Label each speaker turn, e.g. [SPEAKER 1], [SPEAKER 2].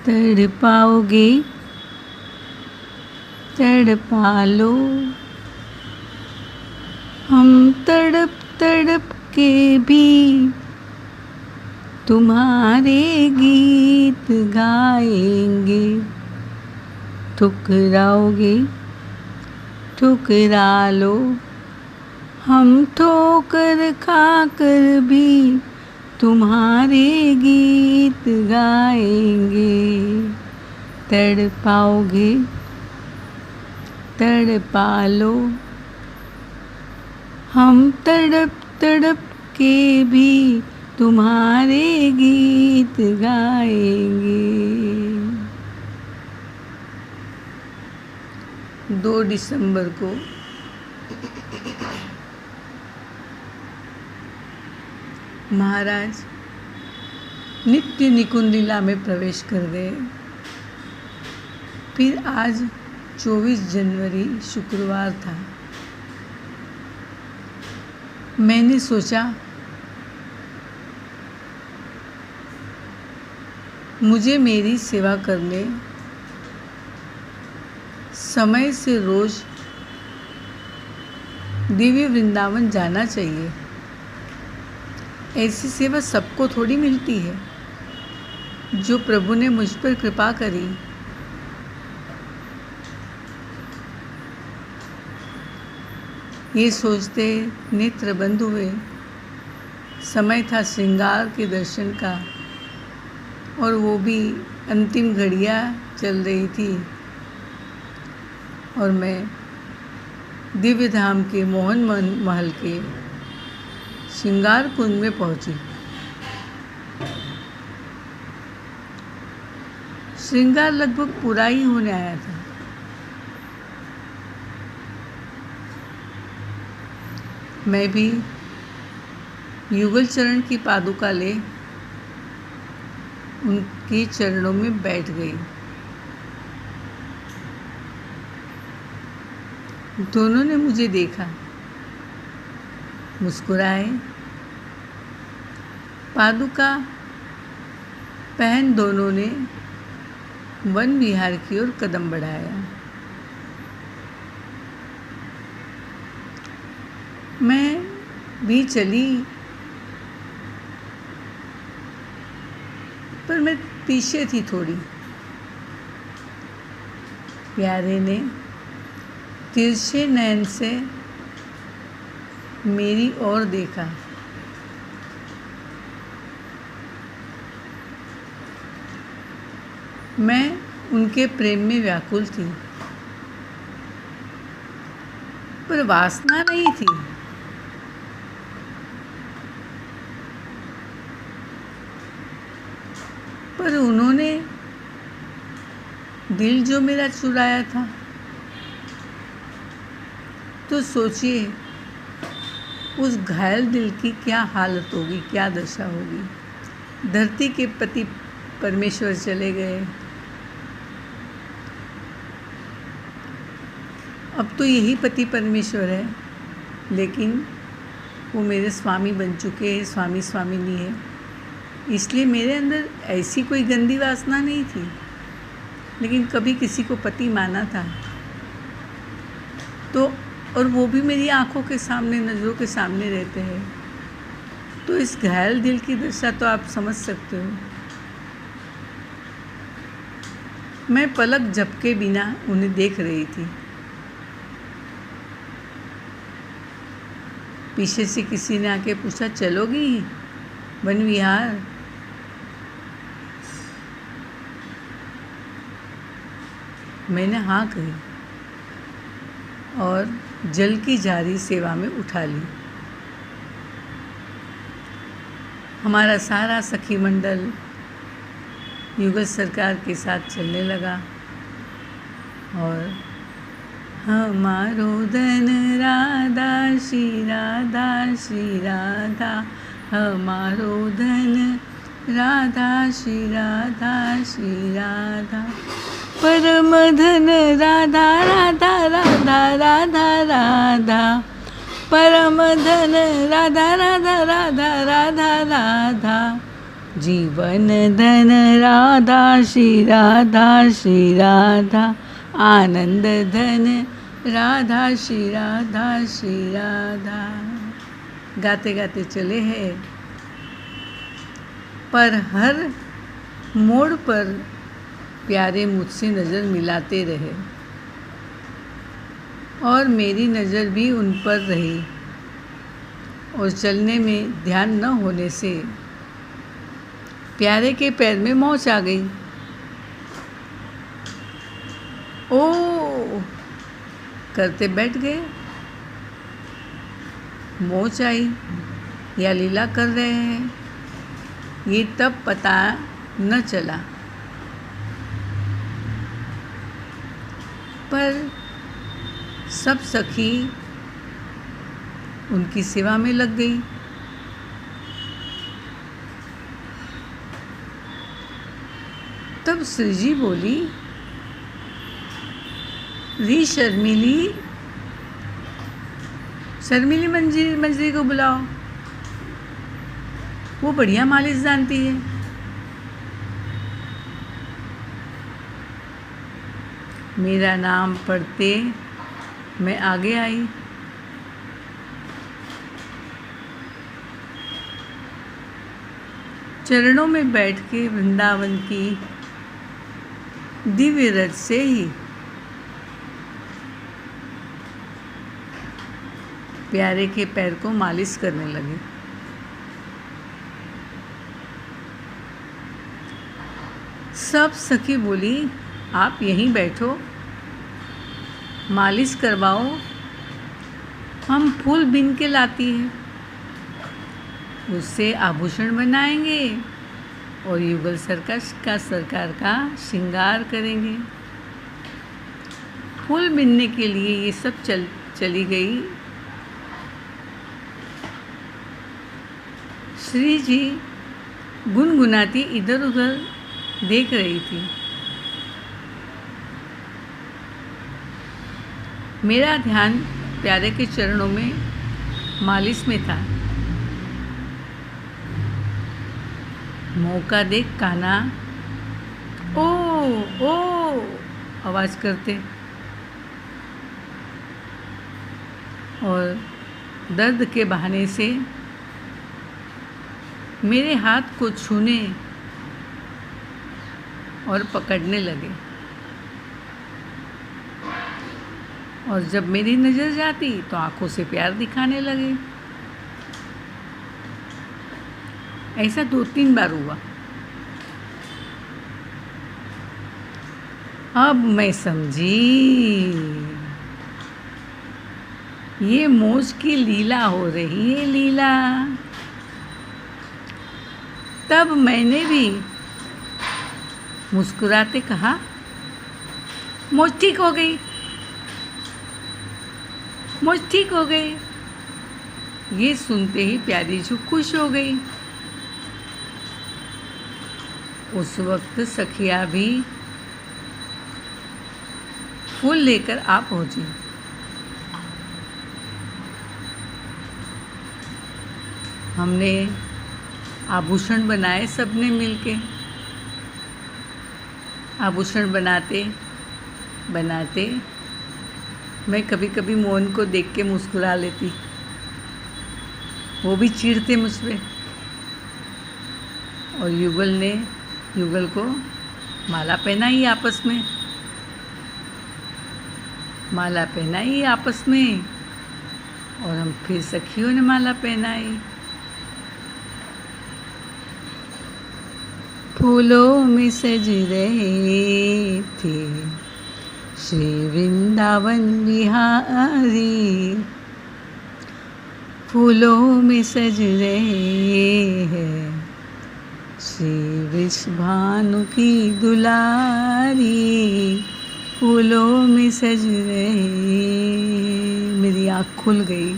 [SPEAKER 1] तड़पाओगे तड़पा लो, हम तड़प तड़प के भी तुम्हारे गीत गाएंगे। ठुकराओगे ठुकरा लो, हम ठोकर खाकर भी तुम्हारे गीत गाएंगे। तड़पाओगे तड़पा लो, हम तड़प तड़प के भी तुम्हारे गीत गाएंगे। 2 दिसंबर को महाराज नित्य निकुंज लीला में प्रवेश कर गए। फिर आज 24 जनवरी शुक्रवार था। मैंने सोचा मुझे मेरी सेवा करने समय से रोज दिव्य वृंदावन जाना चाहिए। ऐसी सेवा सबको थोड़ी मिलती है। जो प्रभु ने मुझ पर कृपा करी, ये सोचते नेत्र बंद हुए। समय था श्रृंगार के दर्शन का, और वो भी अंतिम घड़ियाँ चल रही थी, और मैं दिव्य धाम के मोहन महल के श्रृंगार कुंज में पहुंची। श्रृंगार लगभग पूरा ही होने आया था। मैं भी युगल चरण की पादुका ले उनके चरणों में बैठ गई। दोनों ने मुझे देखा, मुस्कुराए। पादुका पहन दोनों ने वन विहार की ओर कदम बढ़ाया। मैं भी चली, पर मैं पीछे थी थोड़ी। प्यारे ने तिरछे नयन से मेरी ओर देखा। मैं उनके प्रेम में व्याकुल थी, पर वासना नहीं थी। पर उन्होंने दिल जो मेरा चुराया था, तो सोचिए उस घायल दिल की क्या हालत होगी, क्या दशा होगी। धरती के पति परमेश्वर चले गए, अब तो यही पति परमेश्वर है, लेकिन वो मेरे स्वामी बन चुके हैं, स्वामी स्वामिनी है। इसलिए मेरे अंदर ऐसी कोई गंदी वासना नहीं थी, लेकिन कभी किसी को पति माना था। तो और वो भी मेरी आंखों के सामने, नज़रों के सामने रहते हैं। तो इस घायल दिल की दशा तो आप समझ सकते हो। मैं पलक झपके बिना उन्हें देख रही थी। पीछे से किसी ने आके पूछा, चलोगी वन विहार? मैंने हाँ कही और जल की जारी सेवा में उठा ली। हमारा सारा सखी मंडल युगल सरकार के साथ चलने लगा, और हमारो धन राधा श्री राधा श्री राधा, हमारो धन राधा श्री राधा श्री राधा, परम धन राधा राधा राधा राधा राधा, परम धन राधा राधा राधा राधा राधा, जीवन धन राधा श्री राधा, श्री राधा आनंद धन राधा श्री राधा, श्री राधा। गाते गाते चले हैं, पर हर मोड़ पर प्यारे मुझसे नज़र मिलाते रहे और मेरी नज़र भी उन पर रही, और चलने में ध्यान न होने से प्यारे के पैर में मोच आ गई। ओ करते बैठ गए। मोच आई या लीला कर रहे हैं, ये तब पता न चला, पर सब सखी उनकी सेवा में लग गई। तब श्री जी बोली, री शर्मिली, शर्मिली मंजरी को बुलाओ, वो बढ़िया मालिश जानती है। मेरा नाम पढ़ते मैं आगे आई। चरणों में बैठ के वृंदावन की दिव्य रज से ही प्यारे के पैर को मालिश करने लगे। सब सखी बोली, आप यहीं बैठो, मालिश करवाओ, हम फूल बीन के लाती हैं, उससे आभूषण बनाएंगे और युगल सरकार का श्रृंगार करेंगे। फूल बीनने के लिए ये सब चली गई। श्री जी गुनगुनाती इधर उधर देख रही थी। मेरा ध्यान प्यारे के चरणों में मालिश में था। मौका देख कान्हा ओ ओ आवाज़ करते और दर्द के बहाने से मेरे हाथ को छूने और पकड़ने लगे, और जब मेरी नज़र जाती तो आंखों से प्यार दिखाने लगे। ऐसा 2-3 बार हुआ। अब मैं समझी, ये मौज की लीला हो रही है, लीला। तब मैंने भी मुस्कुराते कहा, मौज ठीक हो गई, मौज ठीक हो गई। ये सुनते ही प्यारी जी खुश हो गई। उस वक्त सखिया भी फूल लेकर आ पहुंची। हमने आभूषण बनाए, सबने मिलके। आभूषण बनाते बनाते मैं कभी कभी मोहन को देख के मुस्कुरा लेती, वो भी चिढ़ते मुझ पे। और युगल को माला पहनाई आपस में, माला पहनाई आपस में, और हम फिर सखियों ने माला पहनाई। फूलों में सज रहे थे श्री वृंदावन बिहारी, फूलों में सज रहे हैं श्री वृषभानु की दुलारी, फूलों में सज रहे। मेरी आँख खुल गई।